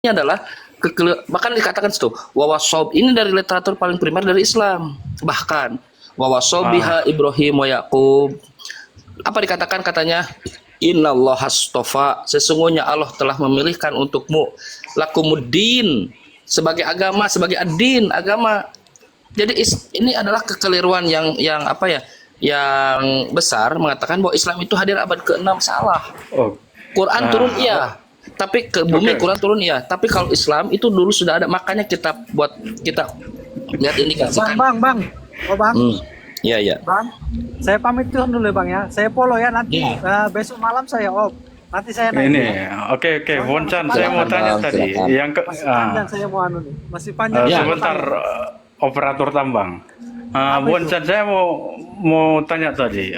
adalah bahkan dikatakan situ wawasob ini dari literatur paling primer dari Islam, bahkan wawasob biha Ibrahim wa Yakub, apa dikatakan katanya innallaha astofa, sesungguhnya Allah telah memilihkan untukmu lakumuddin, sebagai agama, sebagai ad-din, agama. Jadi ini adalah kekeliruan yang apa ya, yang besar mengatakan bahwa Islam itu hadir abad ke-6. Salah. Quran turun iya, tapi ke bumi Quran turun iya, tapi kalau Islam itu dulu sudah ada, makanya kita lihat indikasi kan. Bang. Oh bang. Iya. Bang, saya pamit dulu ya bang ya. Saya follow ya nanti. Besok malam saya off. Nanti saya naik. Ini oke. Boncan, saya mau tanya tadi. Yang masih panjang saya mau anu nih. Masih panjang. Sebentar, operator tambang. Boncan, saya mau tanya tadi.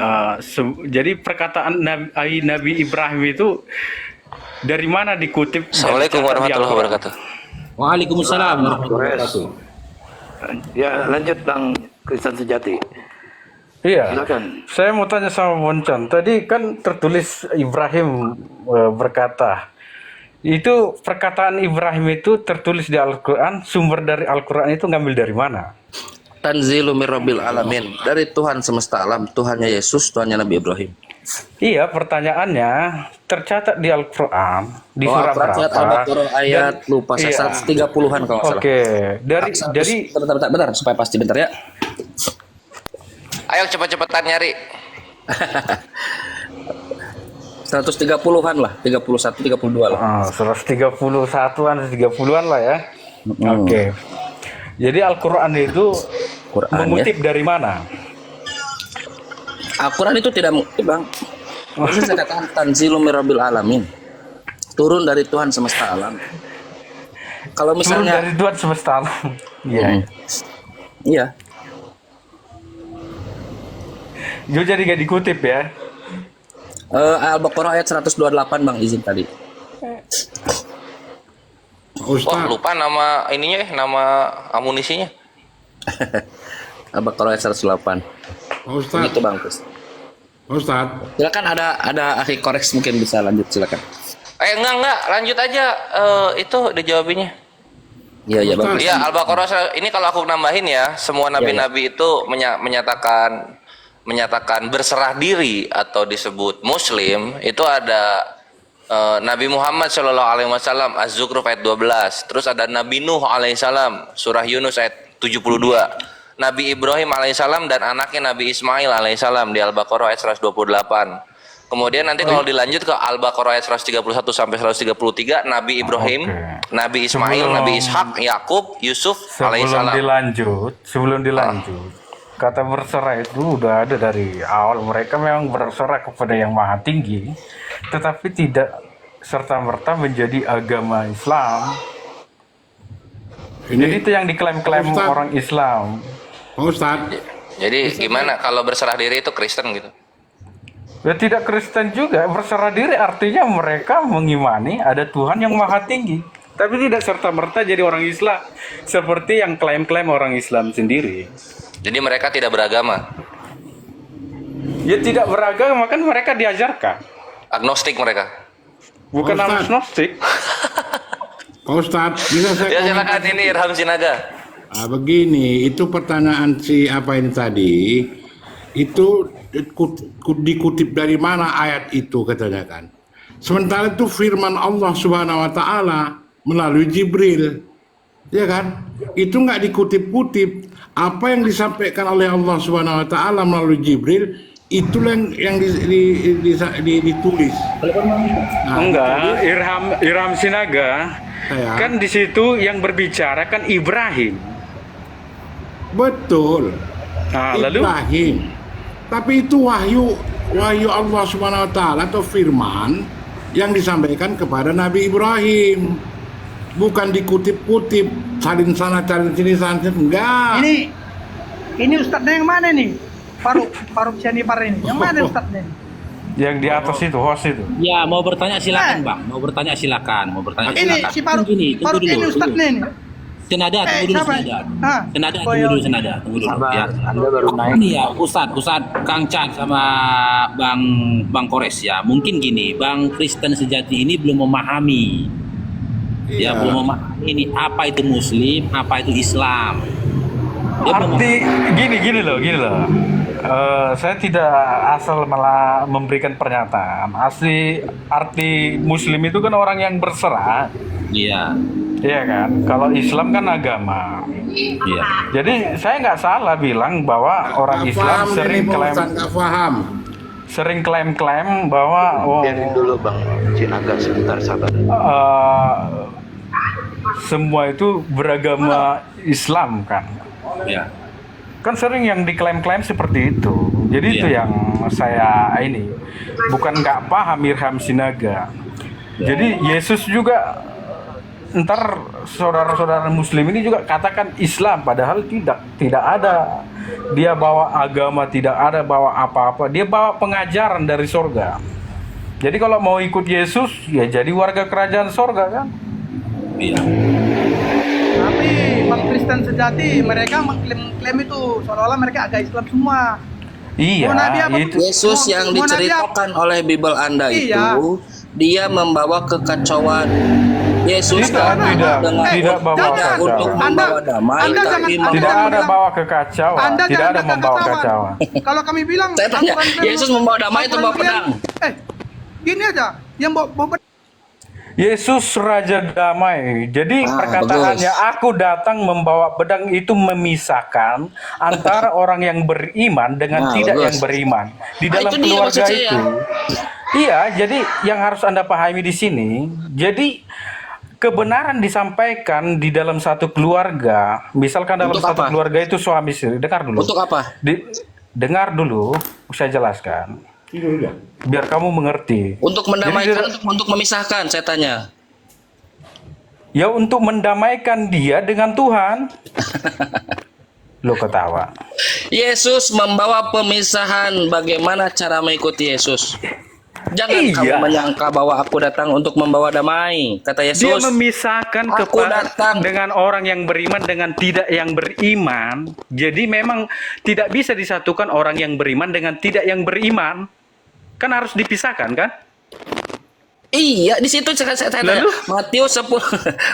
Jadi perkataan Nabi Ibrahim itu dari mana dikutip? Assalamualaikum warahmatullahi wabarakatuh. Waalaikumsalam warahmatullahi wabarakatuh. Ya lanjut Bang Kristen Sejati. Iya. Silakan. Saya mau tanya sama Boncan. Tadi kan tertulis Ibrahim berkata. Itu perkataan Ibrahim itu tertulis di Al-Quran. Sumber dari Al-Quran itu ngambil dari mana? Tanzilu mir rabbil alamin, dari Tuhan semesta alam, Tuhannya Yesus, Tuhannya Nabi Ibrahim. Iya, pertanyaannya tercatat di Al-Quran di surah berapa? Al-Baqarah ayat lupa saya 130-an kalau nggak salah. Oke, dari bentar supaya pasti bentar ya. Ayo cepat-cepatan nyari. 130-an lah, 31, 32 lah. 131-an, 30-an lah ya. Oke. Jadi Al-Quran itu mengutip dari mana? Al-Quran itu tidak mengutip, Bang. Ini saya katakan tanzilu mir rabbil alamin. Turun dari Tuhan semesta alam. Kalau misalnya turun dari Tuhan semesta alam. Iya. Jadi gak dikutip ya. Al-Baqarah ayat 128 Bang, izin tadi. Wah, lupa nama ininya, nama amunisinya. Al-Baqarah ayat 108. Ustaz. Itu Bang, Ustaz. Silakan, ada akhi koreks mungkin bisa lanjut, silakan. Enggak, lanjut aja. Itu dijawabinya. Iya Bang. Iya, Al-Baqarah ini kalau aku nambahin ya, semua nabi-nabi itu menyatakan berserah diri atau disebut muslim itu ada Nabi Muhammad Shallallahu Alaihi Wasallam Az-Zukhruf ayat 12, terus ada Nabi Nuh alaihissalam surah Yunus ayat 72, Nabi Ibrahim alaihissalam dan anaknya Nabi Ismail alaihissalam di Al-Baqarah ayat 128. Kemudian nanti kalau dilanjut ke Al-Baqarah ayat 131 sampai 133, Nabi Ibrahim, Nabi Ismail, Nabi Ishak, Yakub, Yusuf alaihissalam. Sebelum dilanjut, kata berserah itu udah ada dari awal. Mereka memang berserah kepada yang maha tinggi, tetapi tidak serta-merta menjadi agama Islam. Jadi itu yang diklaim-klaim orang Islam. Ustaz. Jadi gimana kalau berserah diri itu Kristen gitu? Ya tidak Kristen juga. Berserah diri artinya mereka mengimani ada Tuhan yang maha tinggi, tapi tidak serta-merta jadi orang Islam seperti yang klaim-klaim orang Islam sendiri. Jadi mereka tidak beragama. Ya tidak beragama, kan mereka diajarkan. Agnostik mereka. Bukan agnostik. Pak Ustadz, bisa saya silakan, ini Irham Sinaga. Begini, itu pertanyaan si apa ini tadi, itu dikutip dari mana ayat itu katanya kan. Sementara itu firman Allah Subhanahu Wa Taala melalui Jibril, ya kan? Itu nggak dikutip-kutip. Apa yang disampaikan oleh Allah Subhanahu Wa Taala melalui Jibril, itulah yang ditulis. Enggak, Irham Sinaga. Kan di situ yang berbicara kan Ibrahim. Betul. Lalu? Ibrahim. Tapi itu wahyu Allah Subhanahu Wa Taala atau firman yang disampaikan kepada Nabi Ibrahim. Bukan dikutip-kutip, salin sana, salin sini, salin sini, enggak. Ini ustadznya yang mana nih? Faruk Syanipar ini. Yang mana ustadznya? Yang di atas itu, host itu. Ya, mau bertanya silakan, Bang. Mau bertanya silakan. Ini si Faruk. Faruk ini ustadznya ini. Senada, tunggu dulu senada. Tunggu dulu. Ya. Anda baru naik. Ini ya, Ustadz, Kang Chan sama Bang Kores ya. Mungkin gini, Bang Kristen Sejati ini belum memahami Dia belum memahami ini apa itu Muslim, apa itu Islam. Dia belum Arti gini loh. Saya tidak asal malah memberikan pernyataan. Arti Muslim itu kan orang yang berserah, Iya, iya kan? Kalau Islam kan agama. iya. Jadi saya nggak salah bilang bahwa orang Nggak Islam paham ini sering Pak klaim Ustadz, nggak paham. bahwa Biarin dulu Bang Cinaga sebentar sabar. semua itu beragama Islam kan. Ya. Kan sering yang diklaim-klaim seperti itu. Jadi itu Iya. yang saya ini bukan nggak paham Irham Sinaga. Jadi Yesus juga ntar saudara-saudara Muslim ini juga katakan Islam, padahal tidak ada. Dia bawa agama, tidak ada bawa apa-apa. Dia bawa pengajaran dari sorga. Jadi kalau mau ikut Yesus, ya jadi warga kerajaan sorga kan? Iya. Tapi Bang Kristen sejati mereka mengklaim itu seolah-olah mereka agak Islam semua. Iya, Mau Nabi apa? itu. Yesus yang Mau Nabi diceritakan oleh Bible Anda Iya. itu, dia membawa kekacauan. Yesus Tidak, tidak bawa tidak kekacauan. untuk membawa damai, Anda tapi jangan- membawa- Tidak jangan ada bilang- bawa kekacauan, Anda tidak jangan ada membawa kekacauan. Kalau kami bilang Saya tanya, Al-Quran bilang- Yesus membawa damai atau membawa Al-Quran bilang, pedang? Gini aja, yang bawa Yesus Raja Damai. Jadi perkataannya bagus. aku datang membawa pedang itu memisahkan antara orang yang beriman dengan Nah, tidak bagus. yang beriman di Nah, dalam itu dia keluarga maksud saya. itu. Iya, jadi yang harus Anda pahami di sini, jadi kebenaran disampaikan di dalam satu keluarga, misalkan dalam Untuk satu apa? keluarga itu suami istri, dengar dulu. Untuk apa? Dengar dulu, saya jelaskan. Biar kamu mengerti. Untuk Jadi mendamaikan, dia- untuk memisahkan, saya tanya. Ya untuk mendamaikan dia dengan Tuhan. Lo ketawa. Yesus membawa pemisahan. Bagaimana cara mengikuti Yesus? Jangan Iya. kamu menyangka bahwa aku datang untuk membawa damai. Kata Dia Yesus. memisahkan Aku datang. dengan orang yang beriman dengan tidak yang beriman. Jadi memang tidak bisa disatukan orang yang beriman dengan tidak yang beriman. Kan harus dipisahkan kan? Iya, di situ saya tanya. Lalu? Matius 10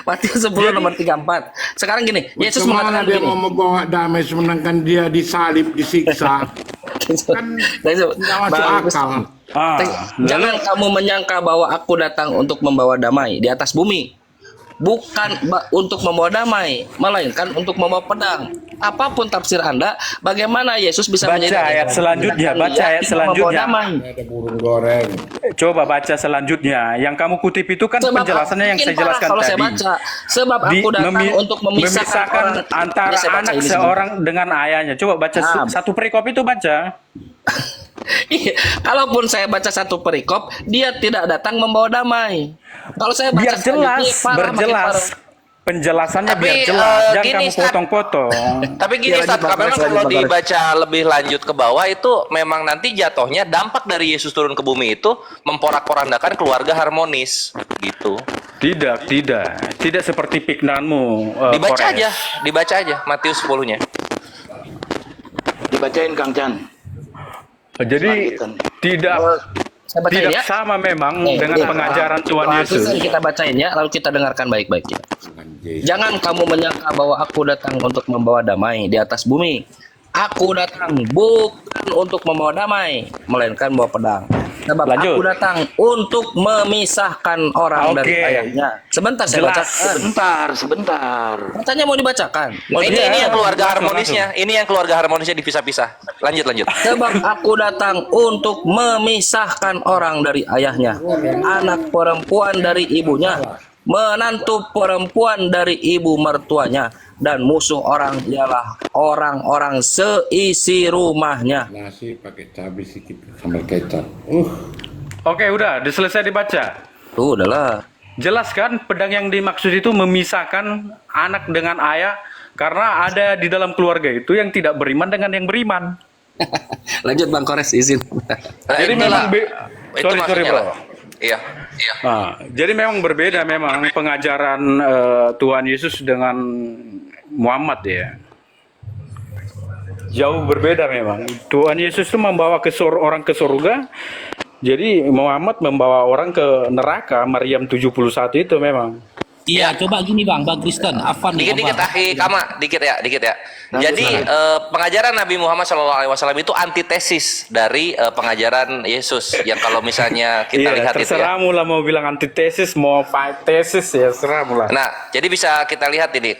Matius 10 nomor 34. Sekarang gini, Yesus Kemana mengatakan dia gini. mau membawa damai sedangkan dia disalib, disiksa? Kan nggak masuk akal. Jangan kamu menyangka bahwa aku datang untuk membawa damai di atas bumi. Bukan untuk membawa damai, melainkan untuk membawa pedang. Apapun tafsir Anda, bagaimana Yesus bisa Baca menjadi ayat selanjutnya, Dia baca ayat tidak selanjutnya. membawa damai. Ada burung goreng. Coba baca selanjutnya. Yang kamu kutip itu kan Sebab penjelasannya yang mungkin saya parah jelaskan kalau tadi. saya baca. Sebab aku datang untuk memisahkan orang. antara Ini saya baca anak ini seorang dengan ayahnya. Coba baca Nah. satu perikop itu baca. Iya, kalaupun saya baca satu perikop, dia tidak datang membawa damai. Kalau saya baca Biar jelas, selanjutnya, parah, makin berjelas. parah. Penjelasannya Tapi, biar jelas. Jangan gini, kamu Stat. potong-potong. Tapi gini, Iya, Stat, lanjut, Bang memang Garis, kalau lanjut, Bang dibaca lebih lanjut ke bawah itu memang nanti jatuhnya dampak dari Yesus turun ke bumi itu memporak-porandakan keluarga harmonis gitu. Tidak seperti piknanmu. Dibaca aja Matius 10-nya. Dibacain Kang Chan. Jadi Lanjutan. Saya bacain tidak ya. sama memang dengan Iya. pengajaran Tuhan Langsung Yesus. saja kita bacain ya, lalu kita dengarkan baik-baik ya. Jangan kamu menyangka bahwa aku datang untuk membawa damai di atas bumi. Aku datang bukan untuk membawa damai, melainkan membawa pedang. Sebab Lanjut. aku datang untuk memisahkan orang dari Oke. ayahnya. Sebentar saya Jelas. bacakan. Sebentar. Katanya mau dibacakan. Ini yang keluarga langsung, harmonisnya. Ini yang keluarga harmonisnya dipisah-pisah. Lanjut. Sebab aku datang untuk memisahkan orang dari ayahnya, anak perempuan dari ibunya, menantu perempuan dari ibu mertuanya, dan musuh orang ialah orang-orang seisi rumahnya. Nasi pakai cabai sedikit sambal kecap. Oke, udah, selesai dibaca. Tuh, udahlah. Jelas kan pedang yang dimaksud itu memisahkan anak dengan ayah karena ada di dalam keluarga itu yang tidak beriman dengan yang beriman. Lanjut Bang Kores, izin. Jadi memang itu sorry maksudnya bro. lah. Iya. Nah, jadi memang berbeda memang pengajaran Tuhan Yesus dengan Muhammad ya. Jauh berbeda memang. Tuhan Yesus itu membawa orang ke surga. Jadi Muhammad membawa orang ke neraka. Maryam 71 itu memang. Iya, coba gini Bang Kristen, Afan nih, Dikit-dikit Abang. akhi Kama, dikit ya. Jadi pengajaran Nabi Muhammad SAW itu antitesis dari pengajaran Yesus yang kalau misalnya kita lihat itu ya. terserah mula mau bilang antitesis, mau tesis ya, serah mula. Nah, jadi bisa kita lihat ini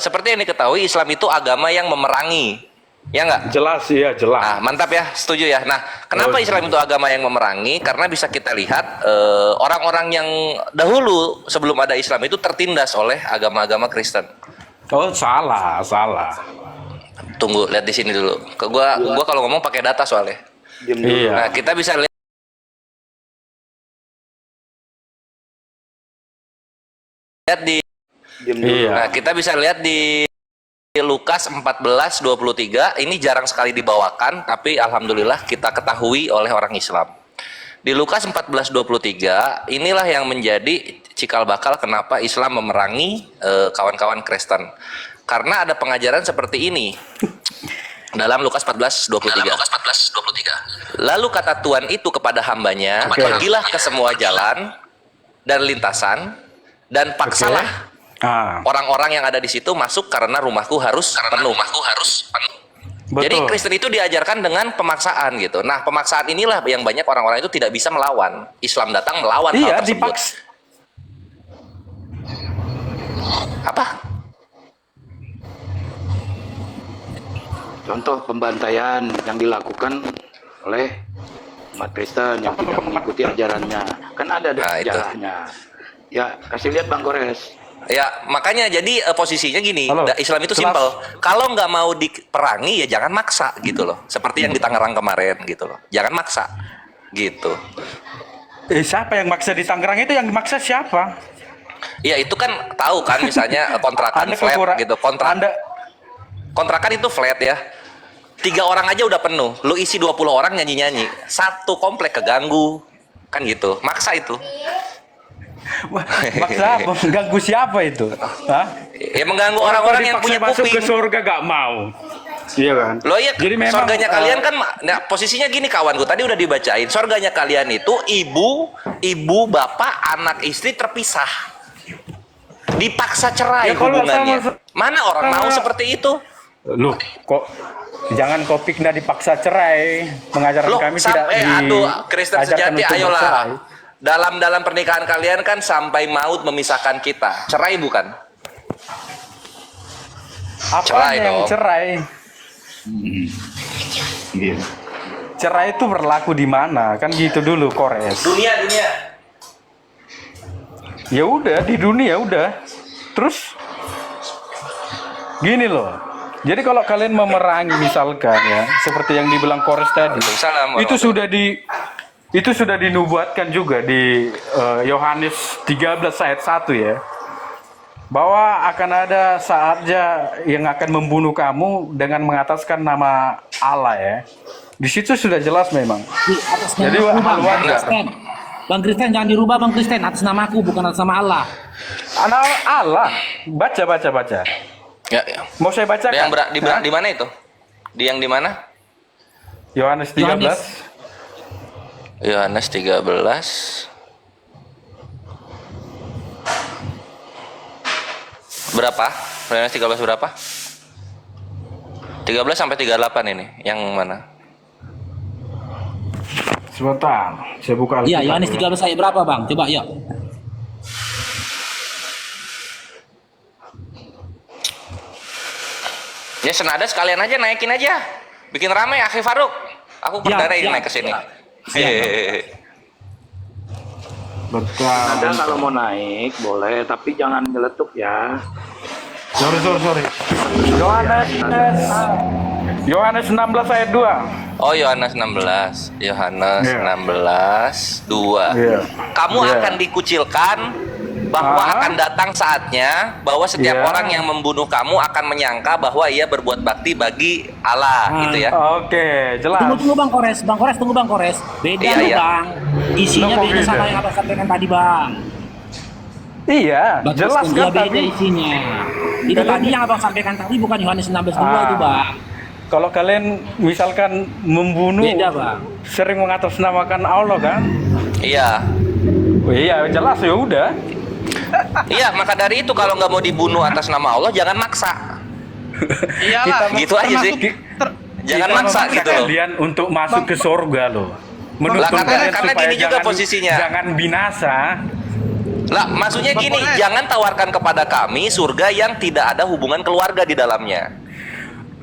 seperti yang diketahui Islam itu agama yang memerangi. Ya enggak? Jelas, iya jelas. Nah, mantap ya, setuju ya. Nah, kenapa Islam itu agama yang memerangi? Karena bisa kita lihat orang-orang yang dahulu sebelum ada Islam itu tertindas oleh agama-agama Kristen. Oh, salah. Tunggu, lihat di sini dulu. Gua kalau ngomong pakai data soalnya. Iya. Nah, kita bisa lihat di Iya. Nah, kita bisa lihat di Lukas 14:23 ini jarang sekali dibawakan, tapi alhamdulillah kita ketahui oleh orang Islam. Di Lukas 14:23 inilah yang menjadi cikal bakal kenapa Islam memerangi kawan-kawan Kristen. Karena ada pengajaran seperti ini. Dalam Lukas 14:23. Lalu kata Tuhan itu kepada hambanya, pergilah ke semua jalan dan lintasan dan paksalah orang-orang yang ada di situ masuk karena rumahku harus penuh. Betul. Jadi Kristen itu diajarkan dengan pemaksaan gitu. Nah, pemaksaan inilah yang banyak orang-orang itu tidak bisa melawan. Islam datang melawan hal tersebut. Apa? Contoh pembantaian yang dilakukan oleh umat Kristen yang tidak mengikuti ajarannya. Kan ada sejarahnya. Ya, kasih lihat Bang Kores. Ya, makanya jadi posisinya gini, Halo, Islam itu jelas. simpel. Kalau nggak mau diperangi ya jangan maksa gitu loh. Seperti yang di Tangerang kemarin gitu loh. Jangan maksa gitu. Siapa yang maksa di Tangerang itu? Yang maksa siapa? Ya itu kan tahu kan misalnya kontrakan flat gitu. Kontrakan itu flat ya. 3 orang aja udah penuh. Lu isi 20 orang nyanyi-nyanyi. Satu komplek keganggu. Kan gitu. Maksa itu. Maksa apa? Mengganggu siapa itu? Hah? Ya mengganggu orang-orang yang punya masuk kuping. ke surga gak mau. Iya kan? Loh iya, Jadi memang surganya kalian kan, nah posisinya gini kawanku, tadi udah dibacain. Surganya kalian itu ibu, bapak, anak, istri terpisah. Dipaksa cerai hubungannya. Mana orang mau seperti itu? Loh, kok jangan kopiknya dipaksa cerai. Mengajarkan Loh, kami tidak aduh, Kristen diajarkan sejati, untuk ayolah. bercerai. Dalam pernikahan kalian kan sampai maut memisahkan kita. Cerai bukan? Apa Cerai yang dong. cerai? Cerai itu berlaku di mana? Kan gitu dulu, Kores. Dunia. Ya udah, di dunia udah. Terus gini loh. Jadi kalau kalian memerangi misalkan ya, seperti yang dibilang Kores tadi, Waalaikumsalam itu sudah dinubuatkan juga di Yohanes 13 ayat 1 ya. Bahwa akan ada saatnya yang akan membunuh kamu dengan mengataskan nama Allah ya. Di situ sudah jelas memang. Jadi hal wajar. Bang Kristen jangan dirubah Bang Kristen, atas namaku bukan atas nama Allah. Anak Allah. Baca. Ya. Mau saya bacakan? Yang di mana itu? Yang di mana? Yohanes 13. Yohanes 13. Berapa? Yohanes 13 berapa? 13 sampai 38 ini. Yang mana? Sebentar, saya buka. Iya, Alkitab Yohanes dulu. 13 ayat berapa Bang? Coba yuk. Ya senada sekalian aja naikin aja. Bikin ramai Akhi Faruk. Aku berdarah naik ke sini. Betul. Ada kalau mau naik boleh, tapi jangan nyeletuk ya. Sorry. Yohanes 16 ayat 2. Oh Yohanes 16. Yohanes Iya. 16 2. Iya. Kamu Iya. akan dikucilkan bahwa akan datang saatnya bahwa setiap Iya. orang yang membunuh kamu akan menyangka bahwa ia berbuat bakti bagi Allah gitu ya. Oke, jelas. Tunggu Bang Kores, tunggu Bang Kores. Beda Iya, loh iya. Bang. Isinya Kenapa beda beda? sama yang Abang sampaikan tadi Bang. Iya, Bang jelas Kristen, kan dia beda tapi isinya. Itu Kalian- tadi yang Abang sampaikan tadi bukan Yohanes 16:2 itu Bang. kalau kalian misalkan membunuh Beda Bang. sering mengatasnamakan Allah kan? Iya. Oh, iya, jelas ya udah. Iya, maka dari itu kalau nggak mau dibunuh atas nama Allah, jangan maksa. Iyalah. Gitu aja sih. Jangan maksa gitu loh. Kalian untuk masuk ke surga loh. Menuntut Lah, karena kalian supaya gini juga jangan- posisinya. Jangan binasa. Lah, maksudnya gini, jangan tawarkan kepada kami surga yang tidak ada hubungan keluarga di dalamnya.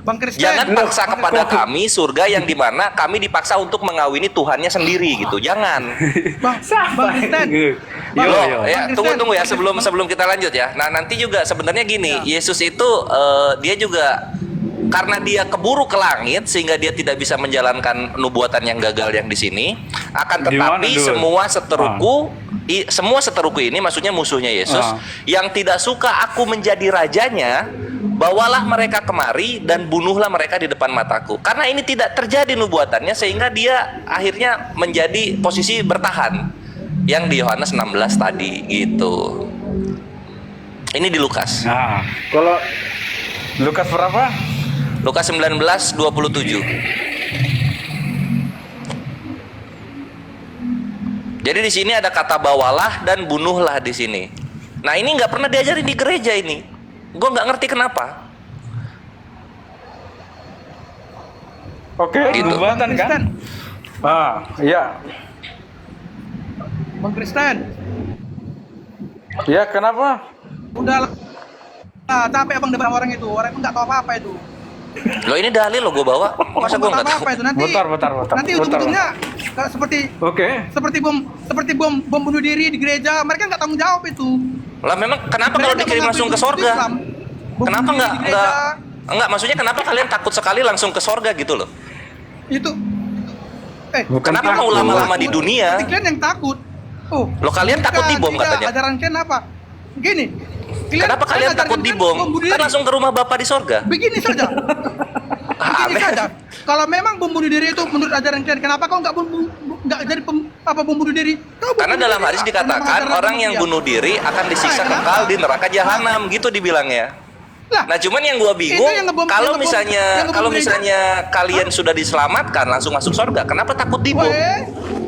Bang Kristen. Jangan paksa kepada kami surga yang dimana kami dipaksa untuk mengawini Tuhannya sendiri gitu. Jangan. Bang Kristen. Yo, Loh, yo. ya, tunggu ya sebelum kita lanjut ya. Nah, nanti juga sebenarnya gini, Yesus itu dia juga karena dia keburu ke langit sehingga dia tidak bisa menjalankan nubuatan yang gagal yang di sini. Akan Gimana, tetapi Dul? semua seteruku ini maksudnya musuhnya Yesus yang tidak suka aku menjadi rajanya, bawalah mereka kemari dan bunuhlah mereka di depan mataku. Karena ini tidak terjadi nubuatannya sehingga dia akhirnya menjadi posisi bertahan. Yang di Yohanes 16 tadi gitu. Ini di Lukas. Nah, kalau Lukas berapa? Lukas 19:27. Jadi di sini ada kata bawalah dan bunuhlah di sini. Nah, ini nggak pernah diajarin di gereja ini. Gue nggak ngerti kenapa. Oke, Gitu. nubuatan kan? Iya. Bang Kristen. Ya, kenapa? Udah lah. Capek abang depan orang itu. Orang itu nggak tahu apa-apa itu. Loh, ini dalil lo gue bawa. Masa gue nggak tahu? apa itu nanti. Bentar. Nanti ujung-ujungnya seperti Oke. bom bunuh diri di gereja. Mereka nggak tanggung jawab itu. Lah memang kenapa kalau Mereka dikirim mengaku langsung ke itu sorga? Islam. Bom Kenapa bunuh diri di gereja. enggak maksudnya kenapa kalian takut sekali langsung ke sorga gitu loh? Itu. Bukan Kenapa mau takut. lama-lama di dunia? Berarti kalian yang takut. Oh. Loh, kalian takut dibom katanya. Ajaran kalian apa? Gini. Kenapa kalian takut dibom? Kan langsung ke rumah Bapak di sorga. Begini saja. Begini Aneh. saja. Kalau memang bom bunuh diri itu menurut ajaran kalian, kenapa kau nggak jadi bom bunuh diri? Kau bom Karena bunuh dalam diri. hadis dikatakan Memang orang ajaran yang manusia. bunuh diri akan disiksa kekal di neraka jahanam, gitu dibilangnya. Lah, Nah, cuman yang gua bingung Itu yang ngebom- kalau yang ngebom- yang misalnya ngebom kalau gereja. misalnya kalian sudah diselamatkan langsung masuk surga, kenapa takut dibom?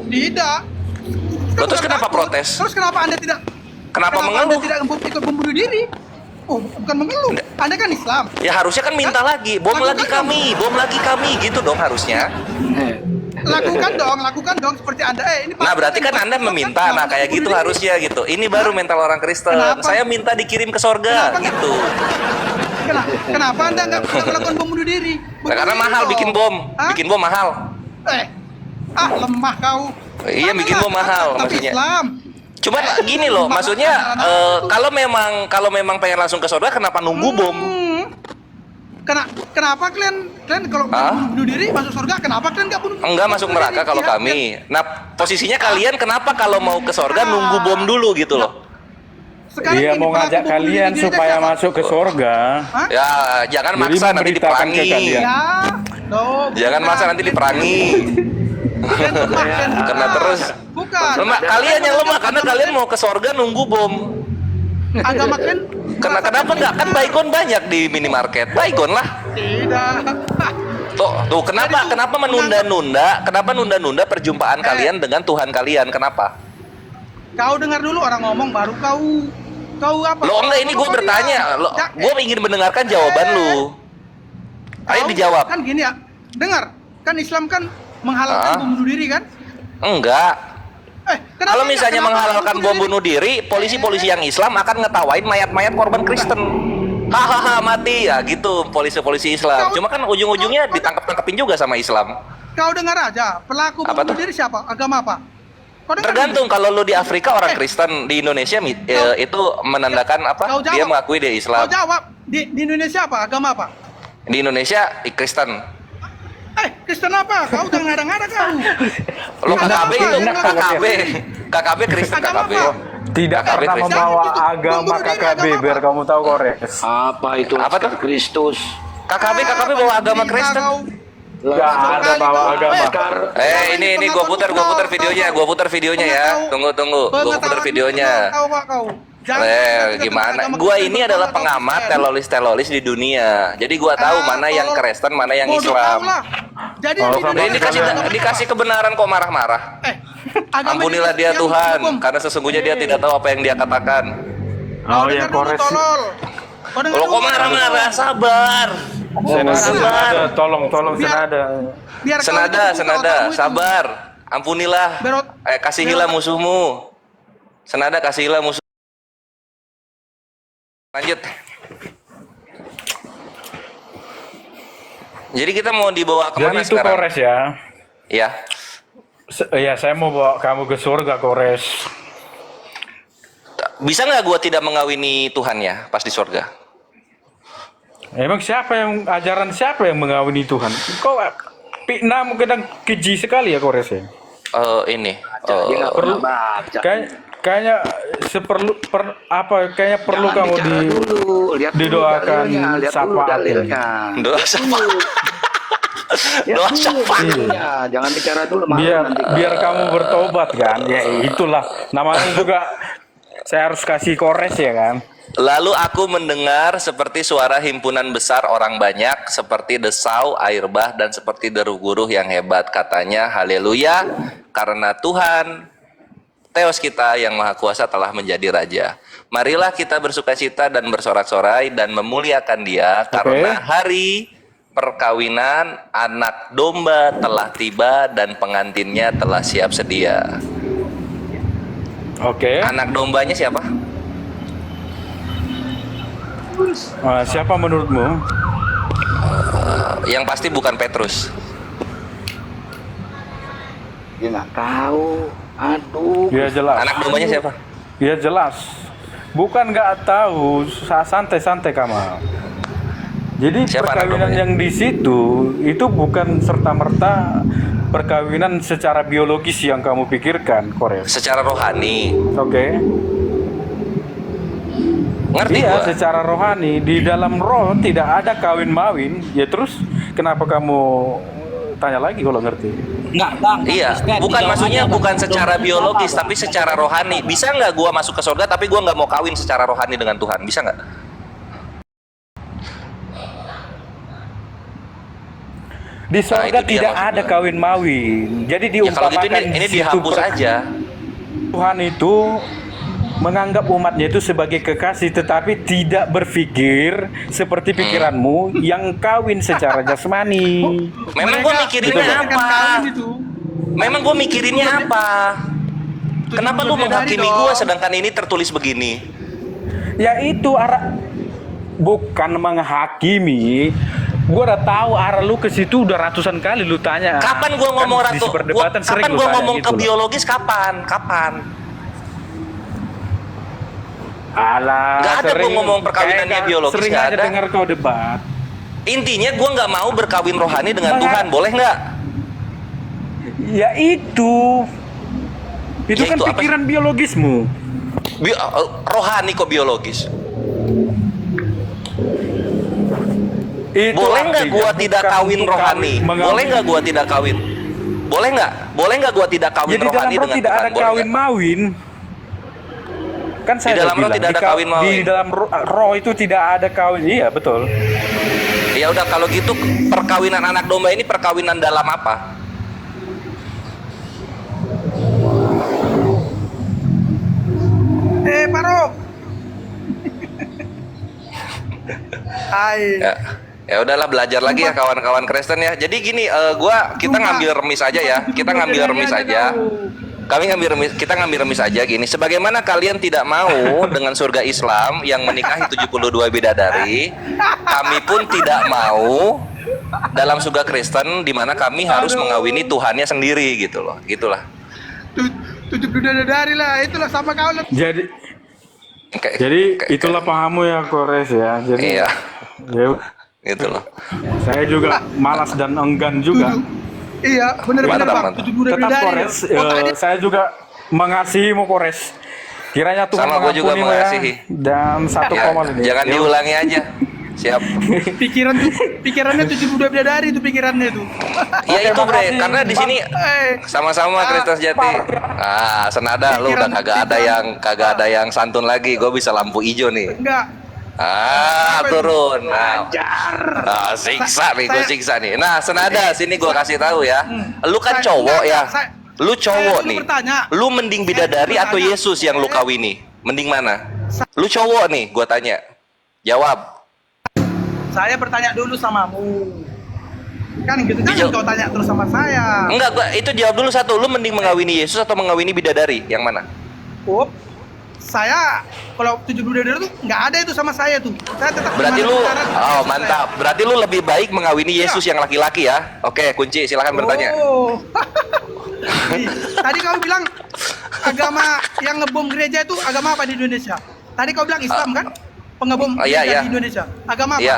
Tidak. Loh, terus Bukan kenapa takut. protes? Terus kenapa Anda tidak Kenapa Anda mengeluh? tidak ikut bom bunuh diri? Oh, bukan mengeluh. Anda kan Islam. Ya harusnya kan minta lagi, bom Lakukan lagi dong. kami, gitu dong harusnya. Lakukan dong seperti Anda. Ini Nah, berarti kan Anda meminta, nah kayak gitu harusnya gitu. Ini baru mental orang Kristen. Kenapa? Saya minta dikirim ke sorga, Kenapa? gitu. Kenapa Anda nggak melakukan bom bunuh diri? Nah, karena mahal bikin bom, bikin bom mahal. Lemah kau. Iya, bikin bom mahal Tapi maksudnya. Islam. Cuma gini loh, maksudnya kalau memang pengen langsung ke sorga, kenapa nunggu bom? Kenapa kalian kalau bunuh diri masuk surga? Kenapa kalian nggak bunuh? Enggak masuk bunuh neraka diri? kalau Iya, kami. Nah, posisinya kalian kenapa kalau mau ke sorga nunggu bom dulu gitu loh? Sekarang Iya, ini mau pelaku ngajak bom bunuh kalian diri supaya siapa? masuk ke surga. Hah? Ya, jangan Jadi maksa nanti memberitakan ke diperangi. kalian. Ya, Jangan maksa nanti diperangi. Kalian lemah, kalian. Kena terus. Bukan. Lemah, kalian yang lemah karena kalian mau ke sorga nunggu bom. Agama kalian. Kenapa enggak? Kan Baygon banyak di minimarket. Baygon lah. Tidak. Tuh kenapa menunda-nunda? Kenapa nunda-nunda perjumpaan kalian dengan Tuhan kalian? Kenapa? Kau dengar dulu orang ngomong baru kau apa? Lo enggak, ini gue Kau bertanya. Gue ingin mendengarkan jawaban lu. Ayo Kau dijawab. Kan gini ya. Dengar. Kan Islam kan menghalalkan bom bunuh diri kan? Enggak. Kalau misalnya menghalalkan bom bunuh diri, polisi-polisi yang Islam akan ngetawain mayat-mayat korban Kristen. Hahaha, mati ya gitu polisi-polisi Islam. Cuma kan ujung-ujungnya ditangkap-tangkapin juga sama Islam. Kau dengar aja, pelaku bom Apa bunuh tuh? diri siapa? Agama apa? Kau dengar Tergantung, kalau lu di Afrika orang Kristen, di Indonesia itu menandakan apa? Kau jawab. Dia mengakui dia Kau Islam. jawab. Di Indonesia apa? Agama apa? Di Indonesia Kristen. Kristen apa? Kau jangan ngada-ngada kau. Lo Agama KKB apa? itu Yang KKB Kristen Agama KKB. apa? Tidak KKB pernah Kristen. membawa Jangan gitu. agama Bom bunuh diri, KKB agama biar apa? kamu tahu Kores. Apa itu? Apa tuh? Kristus. KKB bawa agama Cerita Kristen. kau. Gak ada bawa agama. Ini gua putar videonya ya. Tunggu, gua putar videonya. Gimana? Gua ini adalah pengamat teroris di dunia. Jadi gua tahu mana yang Kristen, mana yang Islam. Jadi Oh, Ini dikasih kebenaran kok marah-marah. Ampunilah dia Tuhan, karena sesungguhnya dia tidak tahu apa yang dia katakan. Oh ya, dengar dulu, Kores. tolol. Kau dengar Kalau dulu, kok marah-marah, sabar. Senada, tolong senada. Biar kau itu Senada, buka senada, otakmu itu. sabar. Ampunilah. Berot- Kasihilah musuhmu. Senada, kasihilah musuh. Lanjut. Jadi kita mau dibawa Jadi kemana itu sekarang? Kores ya. Ya. Ya, saya mau bawa kamu ke surga, Kores. Bisa nggak gua tidak mengawini Tuhan ya pas di surga? Emang ajaran siapa yang mengawini Tuhan? Kau Pikna mungkin keji sekali ya, Kores ya. Ini. Dia nggak pernah baca. Kayaknya kayaknya perlu Jangan kamu bicara dulu, lihat dulu didoakan dalilnya, lihat dulu syafaat. dalilnya. Doa siapa? Lihat Doa dulu siapa? dalilnya, jangan bicara dulu malu biar nanti. biar kamu bertobat kan, ya itulah namanya juga saya harus kasih Kores ya kan. Lalu aku mendengar seperti suara himpunan besar orang banyak, seperti desau air bah dan seperti deru guruh yang hebat. Katanya, haleluya, karena Tuhan Theos kita yang maha kuasa telah menjadi raja. Marilah kita bersukacita dan bersorak-sorai dan memuliakan Dia, karena hari perkawinan anak domba telah tiba dan pengantinnya telah siap sedia. Oke. Anak dombanya siapa? Siapa menurutmu? Yang pasti bukan Petrus. Dia nggak tahu. Aduh. Ya jelas. Anak dombanya siapa? Ya jelas. Bukan nggak tahu, santai-santai Kamal. Jadi Siapa anak perkawinan dombanya? yang di situ itu bukan serta-merta perkawinan secara biologis yang kamu pikirkan, Kores. Secara rohani. Oke. Ngerti Iya, gua? secara rohani di dalam roh tidak ada kawin mawin. Ya terus kenapa kamu tanya lagi kalau ngerti? Enggak, Bang. Iya, Kristen, bukan dijawab maksudnya aja, Bang. bukan secara Domba biologis, apa, tapi secara rohani. Bisa nggak gua masuk ke surga, tapi gua nggak mau kawin secara rohani dengan Tuhan? Bisa nggak? Di surga itu dia tidak maksud ada gua. kawin mawin. Jadi Ya kalau gitu diumpamakan ini di situ dihapus aja. Tuhan itu menganggap umatnya itu sebagai kekasih, tetapi tidak berpikir seperti pikiranmu yang kawin secara jasmani. Memang gua mikirinnya mereka apa? kawin itu. Memang gua mikirinnya apa? Kenapa lu menghakimi dong. gua sedangkan ini tertulis begini? Ya itu bukan menghakimi. Gua udah tahu arah lu ke situ udah ratusan kali lu tanya. Kapan gua ngomong Kan di ratu? perdebatan sering Kapan lu gua tanya ngomong gitu ke loh. biologis kapan? Kapan? Alah, Nggak ada gua ngomong perkawinannya kayak biologis, sering nggak aja ada. dengar kau debat. Intinya gua nggak mau berkawin rohani dengan Bang, Tuhan, boleh nggak? Ya itu Ya kan itu apa pikiran biologismu. Rohani kok biologis? Itu Boleh nggak artinya gua tidak bukan kawin untuk rohani? mengawin. Boleh nggak gua tidak kawin? Boleh nggak? Boleh nggak gua tidak kawin Jadi dalam rohani roh dengan tidak Tuhan? ada Boleh kawin nggak? mawin. Kan saya dalam udah roh bilang, tidak ada kawin mawin. Di dalam roh itu tidak ada kawin. Iya, betul. Ya udah kalau gitu perkawinan anak domba ini perkawinan dalam apa? Parok. Hai. Ya udahlah belajar lagi ya kawan-kawan Kristen ya. Jadi gini, kita ngambil remis aja ya. Kita ngambil remis aja. Kita ngambil remis aja gini. Sebagaimana kalian tidak mau dengan surga Islam yang menikahi 72 bidadari, kami pun tidak mau dalam surga Kristen di mana kami harus mengawini Tuhannya sendiri gitu loh. Gitulah. 70 dari lah, itulah sama kau lah. Jadi itulah pahamu ya, Kores ya. Jadi Iya. ya, Gitu loh. saya juga malas dan enggan juga. Iya, benar-benar Mantap, Bang. mantap. 70 Tetap dari. Kores, saya juga mengasihimu, Kores. Kiranya Tuhan Sama gua juga mengampunimu mengasihi. ya. Dan satu Ya, koma ini. jangan diulangi aja. Siap. Pikirannya 72 bidadari itu pikirannya itu. Ya itu bre, makasih. karena di sini sama-sama Kristen sejati. Senada lu udah kagak ada yang santun lagi. Gue bisa lampu hijau nih. Enggak. Turun. Siksa nih, gue siksa nih. Nah, senada sini gue kasih tahu ya. Lu kan cowok ya. Lu cowok Saya dulu nih. bertanya. Lu mending Saya dulu bidadari atau bertanya. Yesus yang lu kawini? Mending mana? Lu cowok nih, gua tanya. Jawab. Saya bertanya dulu samamu. Kan gitu, jangan kau tanya terus sama saya. Enggak, gua itu jawab dulu satu. Lu mending mengawini Yesus atau mengawini bidadari? Yang mana? Oh, saya kalau 7 bidadari itu nggak ada itu sama saya tuh. Saya tetap Berarti lu, saya. mantap. Berarti lu lebih baik mengawini Yesus yang laki-laki ya? Oke, kunci, silakan bertanya. Oh. Tadi kau bilang agama yang ngebom gereja itu agama apa di Indonesia? Tadi kau bilang Islam kan? Pengebom iya, gereja iya. di Indonesia. Agama apa? Iya.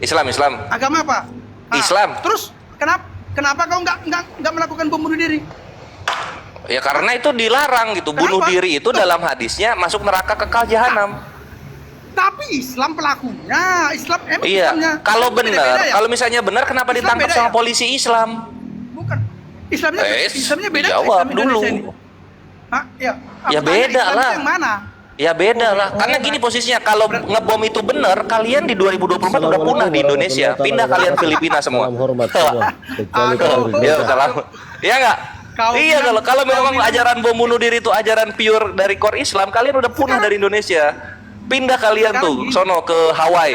Islam. Agama apa? Islam. Terus kenapa kau nggak melakukan bom bunuh diri? Ya karena itu dilarang gitu. Bunuh Kenapa? diri itu dalam hadisnya masuk neraka kekal jahanam. Tapi Islam pelakunya, Islam emang Iya. Islamnya. Kalau Beda-beda benar, ya? kalau misalnya benar kenapa Islam ditangkap beda sama ya? polisi Islam? Bukan. Islamnya beda. Jawab Islam Indonesia dulu. ini. Hah? Ya. Ya Aku tanya beda Islam lah. Yang mana? Ya beda lah. Karena gini posisinya, kalau ngebom itu benar, kalian di 2024 udah punah di Indonesia. Pindah kalian Filipina semua. Salam hormat semua. Kecuali Aduh. kafir Ya, juga. salam. Iya nggak? Kau Iya, bilang- kalau kau memang bilang- ajaran bom bunuh diri itu ajaran pure dari core Islam, kalian udah punah dari Indonesia. Pindah kalian Sekarang tuh gini. sono ke Hawaii.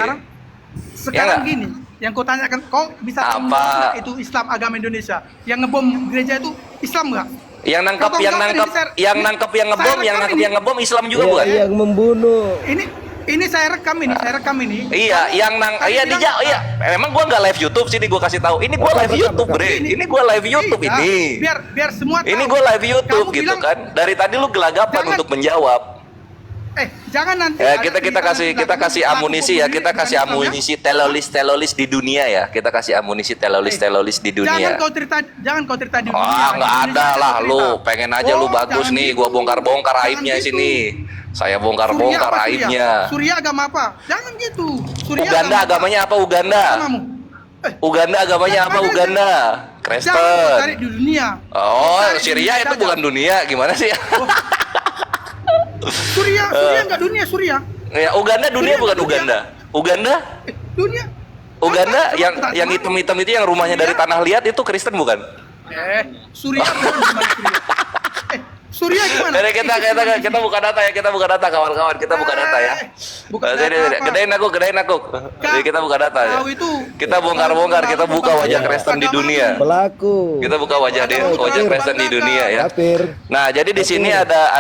Sekarang nggak? gini, yang kau tanyakan, kau bisa Apa? tahu nggak itu Islam agama Indonesia? Yang ngebom gereja itu Islam nggak? Yang nangkep, Kau yang tahu nggak nangkep, ini, yang nangkep yang ngebom, saya yang rekam nangkep ini. yang ngebom Islam juga Iya, bukan? yang membunuh. Ini saya rekam ini, Iya, yang iya bilang- iya. Memang gua nggak live YouTube sini, gua kasih tahu. Ini gua live Rekam, YouTube, rekam. Bre. Ini gua live YouTube Iya, ini. Biar semua tahu. Ini gua live YouTube Kamu gitu bilang, kan. Dari tadi lu gelagapan Jangan. untuk menjawab. Jangan nanti. Ya, ada kita kasih pelaku amunisi ya, bom kita bunuh kasih diri dengan Islam, amunisi teroris di dunia ya. Kita kasih amunisi teroris di ya? Jangan dunia. kau cerita di dunia. Ah, nggak Di ada Indonesia lah cerita. lu. Pengen aja lu Oh, bagus jangan nih. gitu. Gua bongkar-bongkar Jangan aibnya gitu. sini. Saya Surya bongkar-bongkar apa, Surya? aibnya. Surya agama apa? Jangan gitu. Surya Uganda agamanya apa Uganda? Agamamu. Uganda agamanya apa Jangan, Uganda? Jangan kau Kristen. cari di dunia. Oh, Cari di Syria dunia itu saja. bukan dunia. Gimana sih? Surya nggak dunia, Surya. Ya, Uganda dunia Surya bukan dunia. Uganda. Uganda? Dunia. Uganda Apa? yang Coba, yang coba. hitam-hitam itu yang rumahnya dari tanah liat itu Kristen bukan? Surya bukan gimana Surya? Surya gimana? Jadi kita buka data ya, kita buka data kawan-kawan, kita buka data ya. Bukan Sini, data sini. apa? Gedein aku. Jadi kita buka data ya. Kau itu Kita bongkar-bongkar, kita buka wajah Kristen di dunia. Pelaku. Kita buka wajah Kristen di dunia ya. Kafir. Nah, jadi di sini ada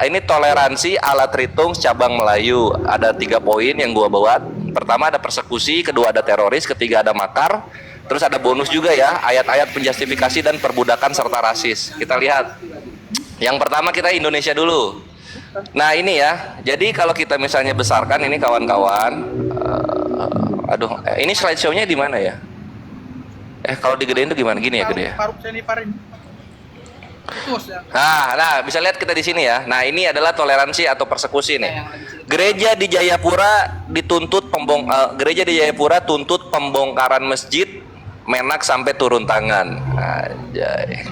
ini toleransi ala Tritung cabang Melayu. Ada 3 poin yang gua buat. Pertama ada persekusi, kedua ada teroris, ketiga ada makar. Terus ada bonus juga ya, ayat-ayat penjustifikasi dan perbudakan serta rasis. Kita lihat. Yang pertama kita Indonesia dulu. Nah, ini ya. Jadi kalau kita misalnya besarkan ini kawan-kawan, ini slideshow-nya di mana ya? Kalau digedein tuh gimana? Gini ya gede ya? Paruk seni parin. Terus ya. Nah, bisa lihat kita di sini ya. Nah, ini adalah toleransi atau persekusi nih. Gereja di Jayapura gereja di Jayapura tuntut pembongkaran masjid, Menak sampai turun tangan. Anjay.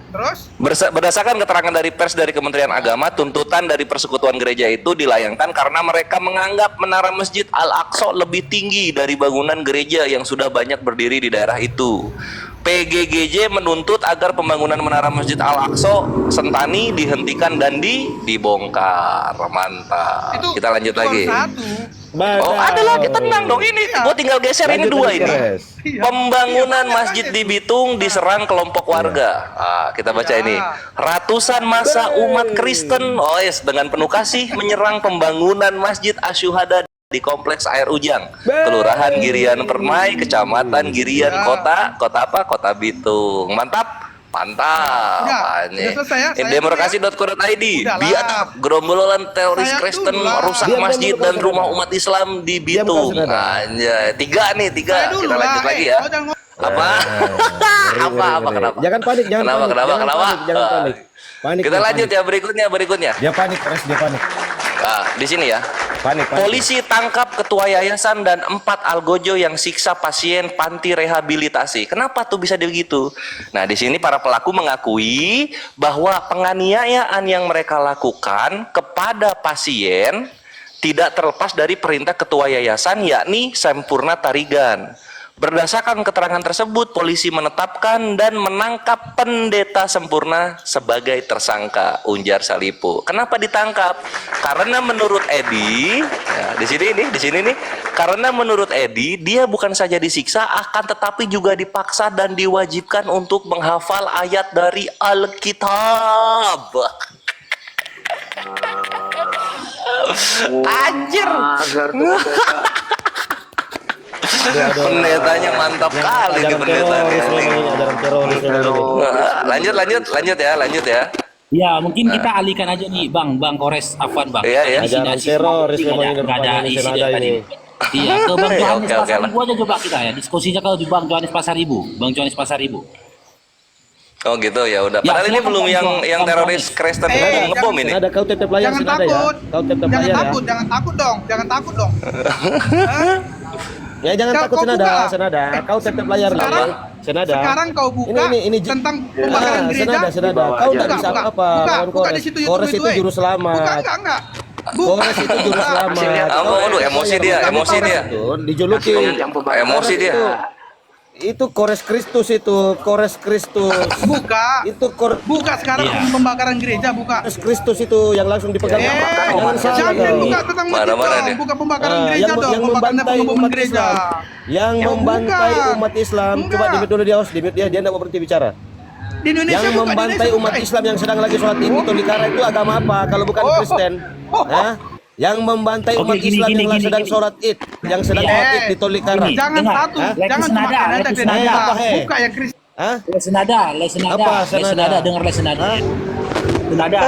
Terus Berdasarkan keterangan dari pers dari Kementerian Agama, tuntutan dari persekutuan gereja itu dilayangkan karena mereka menganggap menara Masjid Al-Aqsa lebih tinggi dari bangunan gereja yang sudah banyak berdiri di daerah itu. PGGJ menuntut agar pembangunan menara Masjid Al-Aqsa Sentani dihentikan dan dibongkar. Mantap. Kita lanjut lagi. Satu. Oh, ada lagi, tenang dong. Ini gua tinggal geser ini 2 ini. Pembangunan masjid di Bitung diserang kelompok warga. Kita baca ini. Ratusan massa umat Kristen, dengan penuh kasih menyerang pembangunan Masjid Asyuhada di Kompleks Air Ujang, Kelurahan Girian Permai, Kecamatan Girian, Kota Bitung. Mantap. Udah selesai ya, saya Demokrasi.co.id. Biar gerombolan teroris Saya Kristen dulu lah. merusak Diam, masjid diam, dan diam, rumah diam. umat Islam di Diam, Bitung. saudara. Anjay, 3 nih, 3. Saya dulu Kita lanjut lah, lagi ya. kau jangan Apa? Apa? Kenapa? Jangan panik, jangan Kenapa? panik. Kenapa? Jangan Kenapa? panik, jangan panik. Panik. Kita dia lanjut panik. ya berikutnya. Dia panik, Pres, dia panik. Di sini ya. Panik. Polisi tangkap ketua yayasan dan 4 algojo yang siksa pasien panti rehabilitasi. Kenapa tuh bisa begitu? Nah, di sini para pelaku mengakui bahwa penganiayaan yang mereka lakukan kepada pasien tidak terlepas dari perintah ketua yayasan, yakni Sempurna Tarigan. Berdasarkan keterangan tersebut, polisi menetapkan dan menangkap Pendeta Sempurna sebagai tersangka, ujar Salipo. Kenapa ditangkap? Karena menurut Edi, ya, di sini nih, karena menurut Edi, dia bukan saja disiksa, akan tetapi juga dipaksa dan diwajibkan untuk menghafal ayat dari Alkitab. Anjir. Pendetanya mantap kali nih pendetanya. Lanjut ya. Ya, mungkin kita alihkan aja nih, Bang Kores Afwan, Bang. Iya. Di sini Ajaran ada teroris memang ini nggak ada rupanya isi senada dari tadi. ini. Iya, ke Bang Johannes Oke, Pasar lah. Ibu aja coba kita ya. Diskusinya kalau di Bang Johannes Pasar Ibu. Bang Johannes Pasar Ibu. Oh gitu ya udah. Ya, Padahal ini silakan, belum Bang, yang Bang teroris Johannes. Kristen Eh, ngebom ini. Senada kau tetap layar Jangan senada ya. takut. Kau tetap Jangan layar ya. takut, jangan takut dong. Hah? Ya jangan Kau takut buka. senada. Kau tetap layar Sekarang- nih. Senada. Sekarang kau buka ini tentang pembakaran gereja. senada. Kau enggak bisa apa Buka lawan buka di Kores. situ Kores itu juru selamat. Enggak. Kores itu juru selamat. Aduh, emosi dia. Dijuluki. Yang pembakaran Emosi dia. Itu Kores Kristus itu, Kores Kristus. Buka. Itu Buka sekarang Iya. pembakaran gereja buka. Kores Kristus itu yang langsung dipegang. Jangan salah Jangan kau. buka tentang masjid Mana-mana dong. dia. Buka pembakaran Ah, gereja dong. yang Pembakaran membantai pengeboman umat gereja. Islam. Yang Ya, membantai bukan. umat Islam. Coba Enggak. di-mute dulu dia, di mute dia enggak mau berhenti bicara. Di Indonesia Yang buka, di membantai Indonesia umat buka. Islam yang sedang lagi sholat Id di Tolikara itu agama apa kalau bukan Oh. Kristen? Hah? Yang membantai Oke, umat gini, Islam gini, yang gini, sedang gini. sholat Id, yang sedang Iya. sholat Id di Tolikara. Gini. Jangan Dengar. satu, Hah? jangan Senada, semakan ada Leki gereja. senada. Apa, he? Buka yang Kristen. Hah? Les senada. Apa, Les senada? senada, dengar les senada. Hah? Senada.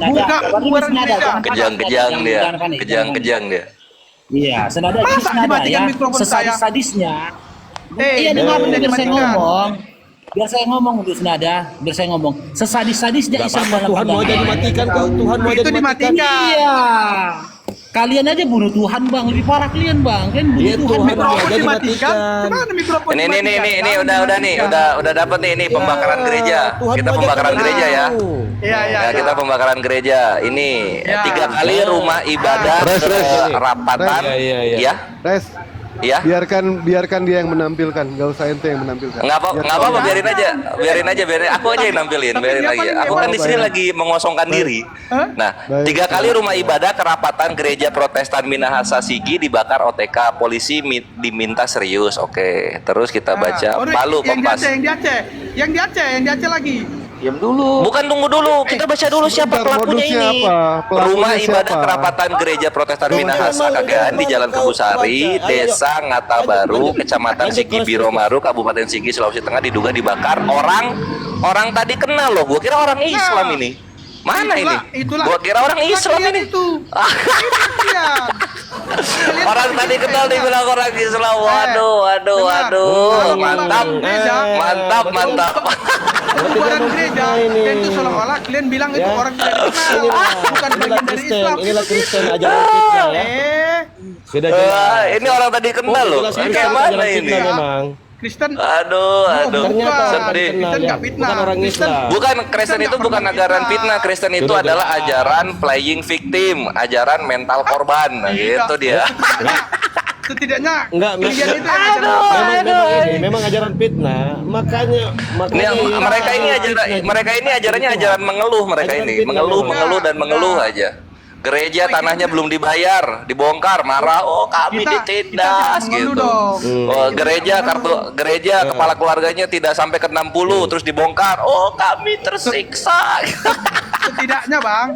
Buka pembubaran gereja. Kejang-kejang dia. Kejang-kejang dia. Iya, senada Masa jadi senada dimatikan ya. mikrofon saya? Sesadis-sadisnya. Eh, Iya, dengar udah biar saya dimatikan. ngomong. Biar saya ngomong dulu senada, biar saya ngomong. Sesadis-sadisnya Islam dalam Tuhan mau aja pandangan. dimatikan kau, Tuhan mau aja Itu dimatikan. dimatikan. Iya. Kalian aja bunuh Tuhan, Bang. Lebih parah kalian, Bang. Kalian bunuh Iya, Tuhan. Tuhan Bang. mau Mikrofon aja dimatikan. dimatikan. Gimana mikrofon Ini dimatikan? udah nih, udah dapat nih ini pembakaran gereja. Tuhan Kita mau aja pembakaran dimatikan. gereja ya. Iya. Ya, kita pembakaran gereja. Ini Ya. 3 kali rumah ibadah kerapatan. Ya. Res, Ya. biarkan dia yang menampilkan, nggak usah ente yang menampilkan. Nggak apa-apa, biarin aja. Aku aja yang nampilin, biarin Tapi aja. dia Aku kan di sini paling- lagi mengosongkan diri. Nah, Baik. 3 kali rumah ibadah kerapatan gereja Protestan Minahasa Sigi dibakar OTK, polisi diminta serius. Oke, terus kita baca Palu Kompas. Yang di Aceh lagi. Diam dulu. Bukan, tunggu dulu, kita baca dulu siapa sebentar, pelakunya modusnya ini. apa? Pelakunya Rumah ibadah siapa? kerapatan gereja Protestan Minahasa Memang, Kagaan di Jalan kau Kebusari, baca. Ayo, Desa Ngata Baru, lanjut. Kecamatan Lanjut, Sigi terus, Biromaru, Kabupaten Sigi, Sulawesi Tengah diduga dibakar orang tadi kenal loh. Gua kira orang Islam ini. Mana ini? Gua kira orang Islam ini. Orang tadi kenal dibilang orang Islam. Waduh, mantap. Pembubaran gereja. Dan itu seolah-olah kalian bilang itu orang tidak dikenal. Bukan bagian dari Islam. Inilah Kristen ajaran fitnah ya. Sudah Ini orang tadi kenal loh. Jelas Kristen Kayak mana ajaran ini? fitnah memang. Kristen. Aduh, Ternyata sedih. fitnah Kristen ya. nggak fitnah. Bukan orang Kristen- Islam. Bukan, Kristen itu bukan ajaran fitnah. Kristen itu Sudah adalah jelas. ajaran playing victim, ajaran mental korban. Nah, gitu dia. Setidaknya Enggak, kalian itu yang memang ajaran fitnah. Makanya Ini mereka ini ajarannya ajaran mengeluh mereka Ajaran ini. fitnah Mengeluh dan mengeluh aja. Gereja tanahnya belum dibayar, dibongkar, marah. Oh, kami ditindas kita mengeluh gitu. dong. Oh, gereja kepala keluarganya tidak sampai ke 60 terus dibongkar. Oh, kami tersiksa. Setidaknya bang,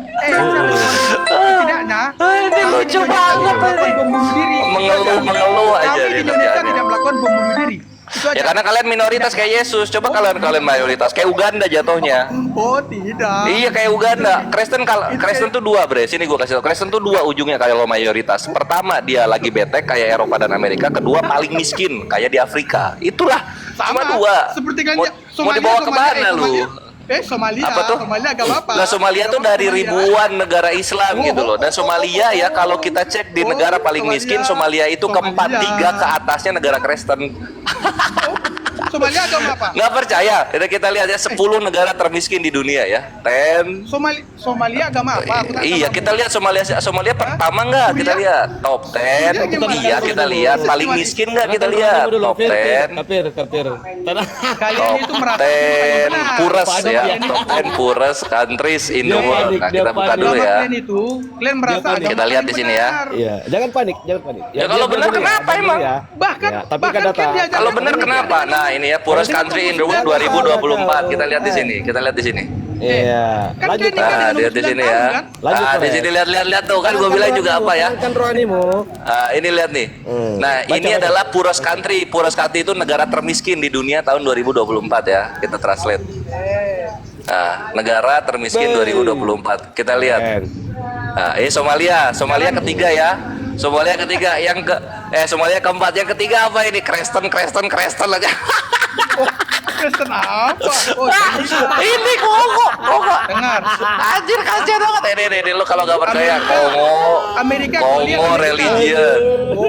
setidaknya Ini lucu banget ini. bom bunuh diri. Mengeluh aja Kami di dia Indonesia kerjaannya. tidak melakukan bom bunuh diri. Itu Ya aja. karena kalian minoritas kayak Yesus. Coba kalian mayoritas kayak Uganda jatuhnya. Oh tidak. Iya kayak Uganda. Kristen tuh dua, Bre. Sini gua kasih tau. Kristen tuh dua ujungnya kayak lo mayoritas. Pertama dia lagi bete kayak Eropa dan Amerika. Kedua paling miskin kayak di Afrika. Itulah. Cuma dua. Seperti kan Mau dibawa ke mana lu? Somalia. Apa tuh? Somalia agama apa? Nah, Somalia tuh dari ribuan negara Islam gitu loh. Dan Somalia ya kalau kita cek di negara paling miskin, Somalia itu keempat, 3 ke atasnya negara Kristen. Somalia agama apa? Nggak percaya? Kita lihat ya 10 negara termiskin di dunia ya. Somalia agama apa? Aku tak Iya, tahu. kita lihat Somalia pertama nggak? Kita Suriah? lihat top 10. Suriah gimana? Iya, kita lihat paling miskin nggak? Kita lihat top 10. Kapir. Kalian itu Top merasa 10 benar. poorest ya. Top 10 poorest countries in the world. Nah, kita buka dulu Agama ya. kalian merasa agama Kita lihat di kalian sini ya. benar. Iya, jangan panik. Ya, kalau benar kenapa emang? Bahkan tapi bahkan kan data. kan diajarkan Kalau benar Amerika kenapa? dan Nah, ini ya poorest country in the world 2024. Kita lihat di sini. Kita lihat di sini. Iya. Kan Lanjut. kalian Nah, dengan lihat di umur sini 9 ya. tahun, kan? Lanjut, Nah, di Pak. sini lihat tuh kan gue bilang juga apa ya? Kan rohanimu. Ini lihat nih. Nah, ini adalah poorest country. Poorest country itu negara termiskin di dunia tahun 2024 ya. Kita translate. Nah, negara termiskin 2024. Kita lihat. Nah, ini Somalia ketiga ya. Somalia ketiga, Somalia keempat, yang ketiga apa ini? Kristen aja. Kristen apa? Oh, Ini Kongo. dengar. Anjir kasihan banget. Ini lu kalau nggak percaya Amerika Kongo religion.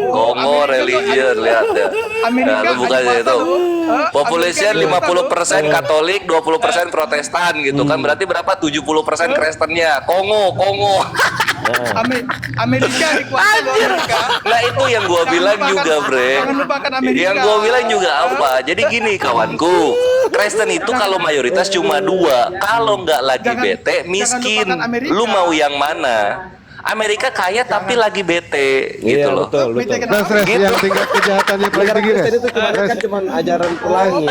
Kongo religion, lihat ya. Amerika Nah, lu buka hanya itu. pasal, Population Amerika 50% Katolik, 20% Protestan gitu kan. Berarti berapa? 70% Kristennya. Kongo. Amerika dikuasai oleh Amerika. Nah, itu yang gua bilang juga, Bre. Jangan lupakan Amerika. Yang gua bilang juga apa? Jadi gini kawanku, Kristen itu kalau mayoritas cuma 2. Kalau nggak lagi bete, miskin. lupakan Amerika. Lu mau yang mana? Amerika kaya tapi lagi bete gitu loh. Betul. Res, Gitu. yang tingkat kejahatannya paling Negara tinggi, Res. Kristen itu kan cuma ajaran pelangi.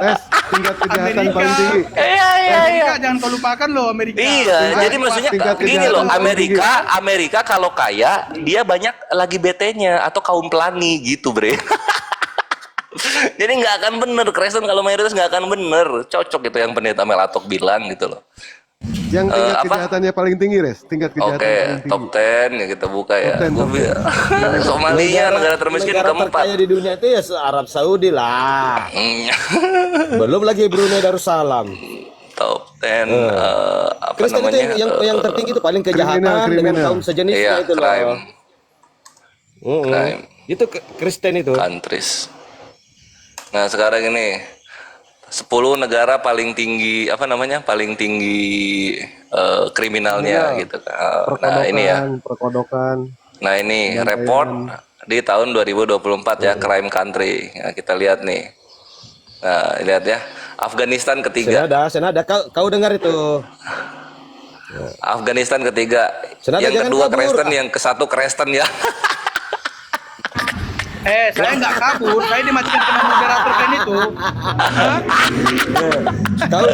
Res, tingkat kejahatan paling tinggi. Amerika jangan kau lupakan loh Amerika. Iya, jadi maksudnya tingkat gini loh, kejahatan paling Amerika kalau kaya dia banyak lagi betenya atau kaum pelangi gitu, Bre. Jadi nggak akan bener Kristen kalau mayoritas nggak akan bener. Cocok itu yang pendeta Melatok bilang gitu loh. Yang tingkat apa? kejahatannya paling tinggi, Res. Tingkat kejahatan Oke, paling tinggi. top 10 ya kita buka ya. Top 10, top 10. Somalia negara termiskin Negara keempat. terkaya di dunia itu ya Arab Saudi lah. Belum lagi Brunei Darussalam. Top 10 apa Kristen itu namanya? yang tertinggi itu paling kejahatan dengan kriminal. kaum sejenisnya Iya, itu loh. crime crime Itu Kristen itu. countries. Nah, sekarang ini 10 negara paling tinggi apa namanya? Paling tinggi kriminalnya gitu kan. Nah, ini ya. Perkodokan. Nah, ini report di tahun 2024 ya, crime country. Nah, kita lihat nih. Nah, lihat ya. Afghanistan ketiga. Senada. Kau dengar itu. Afghanistan ketiga. Senada, Yang jangan kedua kabur. Kristen, yang ke satu Kristen ya. Saya nggak kabur, saya dimatikan sama moderator kan itu. Kau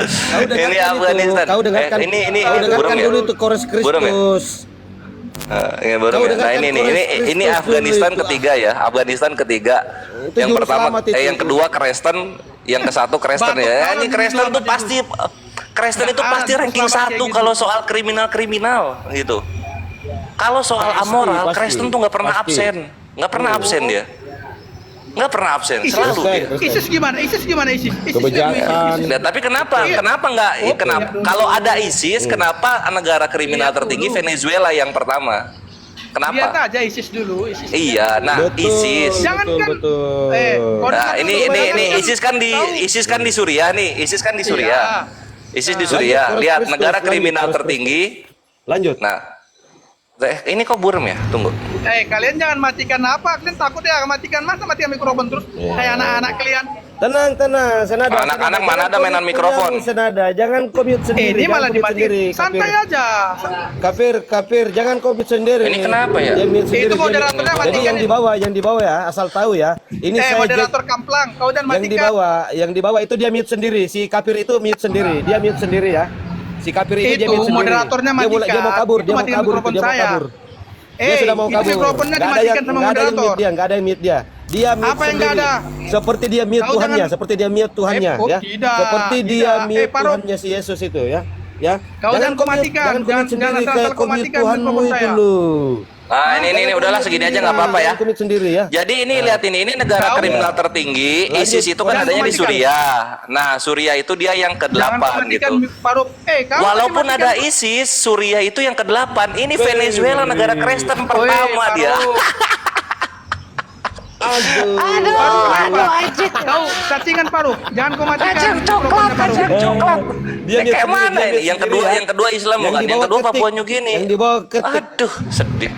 dengarkan Ini itu. Afghanistan. Kau dengarkan. Ini Kau dengarkan burung ya? dulu itu Kores Burung ya? Kristus. Ini baru Kau ya. Nah, dengarkan ini Kristus Afghanistan dulu itu. ketiga ya. Afghanistan ketiga. Itu Yang juru pertama selamat itu. yang kedua Kristen, yang ke satu Kristen Batuk ya. kalau Ini juru Kristen tuh selamat pasti Kristen itu Nggak pasti ada ranking selamat kayak 1 gitu. kalau soal kriminal gitu. Kalau soal amoral, pasti. Kristen tuh nggak pernah Pasti. absen. Nggak pernah absen dia. Nggak pernah absen, selalu dia. ISIS gimana? ISIS Kebijakan. Nah, tapi kenapa? Iya. Kenapa nggak? Kenapa? Kalau ada ISIS, kenapa negara kriminal Lihat tertinggi dulu. Venezuela yang pertama? Lihat Kenapa? aja ISIS dulu. ISIS. Iya, nah ISIS. Jangan kan. Betul. kau Nah, dengar ini dulu, bayangkan ISIS kan di Suriah nih. ISIS kan di Suriah. ISIS di Suriah. Lanjut, Lihat terus, negara lanjut, kriminal terus. tertinggi. Lanjut. Nah, ini kok burem ya? Tunggu. kalian jangan matikan apa? Kalian takut ya matikan matikan mikrofon terus kayak anak-anak kalian. Tenang, Senada. Anak-anak Senada. mana ada Jangan mainan commute mikrofon? punya Senada, jangan commute sendiri. Ini jangan malah commute sendiri. dimatiin. Santai aja. Kafir, jangan commute sendiri. Ini kenapa ya? Dia mute sendiri, Itu dia moderatornya mute. Jadi matikan yang di bawah ya, asal tahu ya. Ini saya moderator kamplang, kau dan yang matikan. di bawah itu dia mute sendiri. Si kafir itu mute sendiri. Dia mute sendiri ya. Si kafir ini dia Itu mute sendiri. moderatornya Dia mau kabur, matikan. Itu matikan mikrofon dia mau saya. kabur. Dia sudah mau itu kabur. mikrofonnya Nggak ada dimatikan sama nggak ada yang moderator. mute dia, nggak ada yang mute dia. Dia mute Apa yang nggak sendiri. ada? Seperti dia mute Kau Tuhannya, jangan- seperti dia mute Tuhannya ya. tidak, Seperti dia tidak. mute Paro. Tuhannya si Yesus itu ya. Ya. Kau jangan kau matikan. Jangan commit sendiri Jangan kayak asal-asal kau commit matikan Tuhanmu mikrofon itu saya. loh. Nah, ini udahlah segini aja nggak apa-apa ya. Jangan commit sendiri ya. Jadi ini lihat ini negara Tahu. kriminal tertinggi. Lanjut. ISIS itu kan Jangan adanya di mematikan. Suriah. Nah, Suriah itu dia yang Jangan ke-8 kau matikan gitu. Paruh. Kau Walaupun matikan. ada ISIS, Suriah itu yang ke-8. Ini Venezuela negara Kristen pertama dia. Kau cacingan Faruk, jangan kau matikan. Kacang coklat. Kayak mana ini? Yang kedua Islam bukan? Yang kedua Papua New Guinea. Yang dibawa ke Aduh, sedih.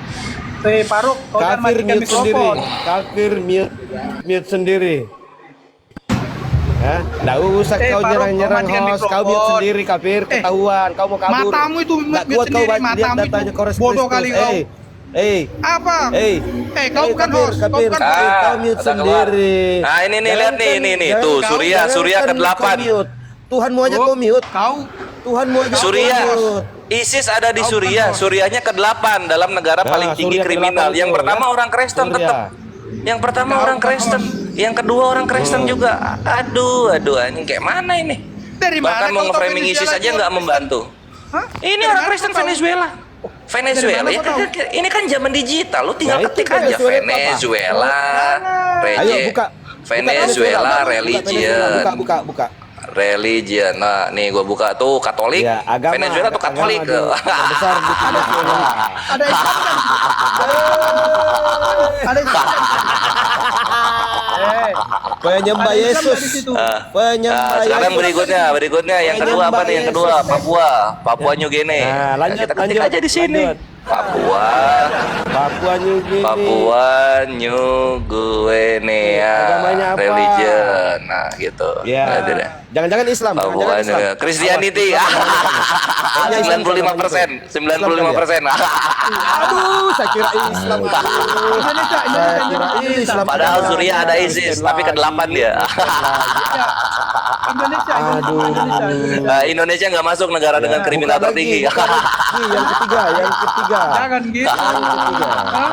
Faruk, kau jangan kafir matikan mute sendiri. mikrofon. Kafir mute sendiri. Nggak usah kau Faruk, nyerang-nyerang kau matikan host, kau mute mikrofon. sendiri kafir, ketahuan, kau mau kabur. Matamu itu Nggak mute kuat kau sendiri, lihat matamu datanya itu Kores bodoh Kristus. kali kau. Apa? Kau bukan kafir, host, kau kafir. bukan Kau host. mute udah keluar. sendiri. Nah, ini nih, lihat nih, ini. Jangan Tuh, kau- Surya jangan ke-8. kau mute. Tuhanmu aja kau mute. Tuhanmu aja Surya, kau mute. ISIS ada di Suriah. Suriahnya ke-8 dalam negara paling tinggi Suriah kriminal. ke-8 Yang itu, pertama ya. orang Kristen Suriah. tetap. Yang pertama orang Kristen, yang kedua orang Kristen juga. Aduh, ini kayak mana ini? Dari mana Bahkan mau kau tahu nge-framing ISIS Venezuela aja itu nggak orang membantu. Hah? Ini Dari orang mana Kristen kau tahu? Venezuela. Venezuela, Dari mana kau tahu? ini kan zaman digital. Lu tinggal Nah, itu ketik aja Venezuela itu apa? Venezuela, Ayo buka. Venezuela religion. Buka. Religion. Nah, nih gua buka tuh Katolik. Ya, agama, Venezuela tuh Katolik. Besar di Venezuela. Ada Islam kan? Ada Islam kan? Penyembah Ada Islam Yesus. dari situ. Penyembah Sekarang Yesus. berikutnya yang kedua apa nih? Yang kedua Papua New Guinea. Nah, lanjut, Kita ketik lanjut, aja di sini. lanjut. Papua New Guinea. New Guinea. Agamanya apa? Religion. Nah, gitu. Ya. Ada deh. Jangan-jangan Islam. Papua Jangan-jangan Islam. Christianity. 95%. Aduh, saya kira Islam. Indonesia, Saya kira Islam. Padahal Suriah ada ISIS, tapi ke-8 dia. Indonesia. Nah, Indonesia nggak masuk negara dengan kriminal Bukan tertinggi. lagi, bukan lagi. Yang ketiga. Jangan gitu. Hah?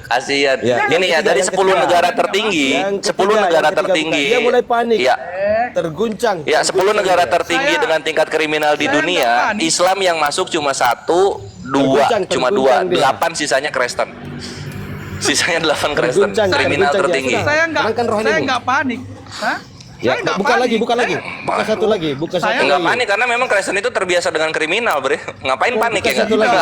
Kasihan. Ya, Ini ya yang dari ketiga, 10 yang negara ketiga. tertinggi, Yang 10 ketiga, negara yang ketiga tertinggi. bukan. Dia mulai panik. Iya. Terguncang. Ya, 10 negara tertinggi Saya- dengan tingkat kriminal di saya dunia, nggak panik. Islam yang masuk cuma 1, 2, cuma 2, Terguncang dia. 8 sisanya Kristen. Sisanya 8 Kristen, Terguncang, kriminal terguncang dia. tertinggi. Sudah. Tenangkan rohanimu. Saya nggak panik. Hah? Ya, Saya nggak buka panik. lagi. Buka satu lagi. Buka Saya satu Enggak lagi. panik karena memang Kristen itu terbiasa dengan kriminal, Bre. Ngapain panik Buka ya? satu nggak? lagi.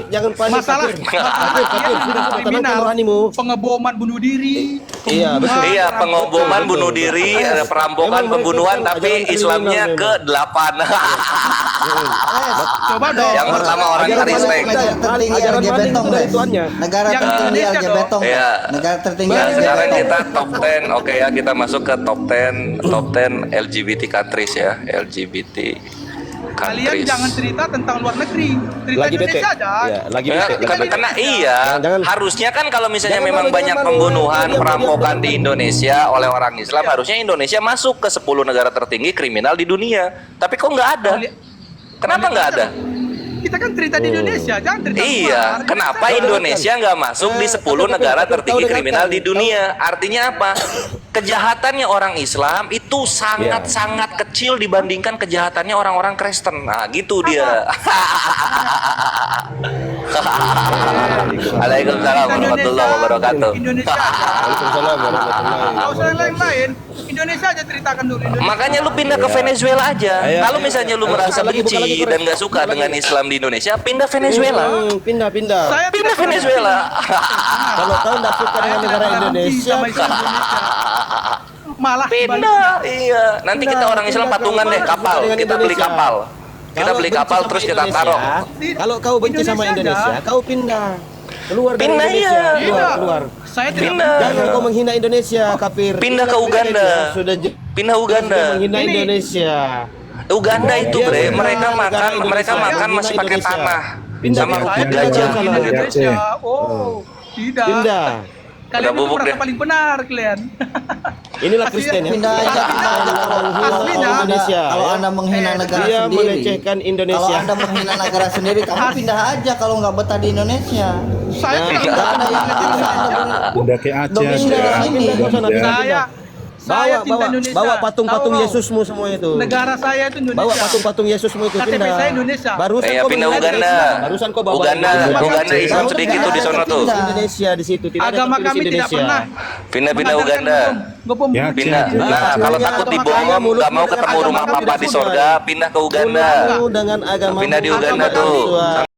Jangan panik. Masalah Kafir. dia Tenangkan kriminal, rohanimu. pengeboman bunuh diri. Iya, betul. Iya, pengoboman, bunuh diri, ada perampokan, Memang pembunuhan, mereka tapi ajaran Islamnya kriminal ke-8. Coba dong. Yang pertama orang Ajaran Kristen. maling, tertinggi ajaran RG maling Betong, itu dari guys. tuannya. Negara Yang tertinggi Indonesia RG dong. Betong. Iya. Negara tertinggi Nah, RG sekarang Betong. kita top 10. Oke ya, kita masuk ke top 10 LGBT countries ya, LGBT Kalian countries. jangan cerita tentang luar negeri. Cerita Lagi bete. Indonesia aja. Ya, lagi Ya, bete. karena iya, Jangan. harusnya kan kalau misalnya Jangan memang malu, banyak jangan malu. pembunuhan, Diam, perampokan diam. di Indonesia oleh orang Islam, harusnya Indonesia masuk ke 10 negara tertinggi kriminal di dunia. Tapi kok nggak ada? Kenapa nggak ada? Kita kan cerita di Indonesia, jangan cerita Iya, luar. kenapa Indonesia nggak masuk di 10 negara tertinggi kriminal di dunia? Artinya apa? Kejahatannya orang Islam itu sangat-sangat kecil dibandingkan kejahatannya orang-orang Kristen. Nah, gitu dia. Waalaikumsalam warahmatullahi wabarakatuh. Indonesia aja. Waalaikumsalam warahmatullahi Nggak usah yang lain-lain. Indonesia aja ceritakan dulu. Indonesia. Makanya lu pindah ke Venezuela aja. Ayo. Kalau misalnya lu merasa Buka lagi, buka lagi, benci Kores. dan nggak suka Buka lagi. dengan Islam di Indonesia, pindah Venezuela. Pindah. Saya Pindah tidak pernah Venezuela. Kalau kau tidak suka dengan negara benci Indonesia, sama Islam Indonesia. Malah Pindah, iya. Nanti kita orang Islam patungan deh kapal. Kita beli kapal. Kita Kalau beli benci kapal sama terus kita Indonesia, taruh. Kalau kau benci sama Indonesia Indonesia, aja. kau pindah. Keluar dari Pindah, Indonesia. iya. Keluar. Saya tidak Pindah. Jangan kau menghina Indonesia, kafir. Pindah ke Uganda. Sudah Pindah Uganda. menghina Ini- Indonesia. Uganda itu Dia bre, pindah mereka negara makan Indonesia. masih pakai Indonesia. tanah Pindah, sama pindah. rumput Saya gajah. tidak Pindah. di Indonesia. Oh, tidak. Pindah. Kalian Udah itu bubuk merasa deh. paling benar kalian. Inilah Kristen ya. Pindah aja. Aslinya. Indonesia. Kalau Anda menghina negara Dia sendiri. melecehkan Kalau Indonesia. Anda menghina negara sendiri, kamu pindah aja kalau nggak betah di Indonesia. Saya tidak Anda yang Udah ke Aceh Pindah sekarang. sini. saya cinta Bawa Indonesia. bawa patung-patung Tahu kau? Yesusmu semua itu. Negara saya itu Indonesia. Bawa patung-patung Yesusmu itu KTP pindah. saya Indonesia. Barusan Iya, kau pindah menghina Uganda. Islam. Barusan kau bawa Uganda Islam Kamu sedikit tuh di pindah sono aja, tuh. pindah. Indonesia di situ. Tidak ada Agama tertulis kami tidak Indonesia. pernah Pindah mengadakan Uganda. bom Ya, bunuh Pindah. diri. Nah, kalau Makanya takut makanya dibom, mulut nggak mau dengan ketemu agama rumah kamu papa tidak di sesuai. sorga, pindah ke Uganda. Mulutmu dengan agama Pindah di Uganda tidak tuh. sesuai.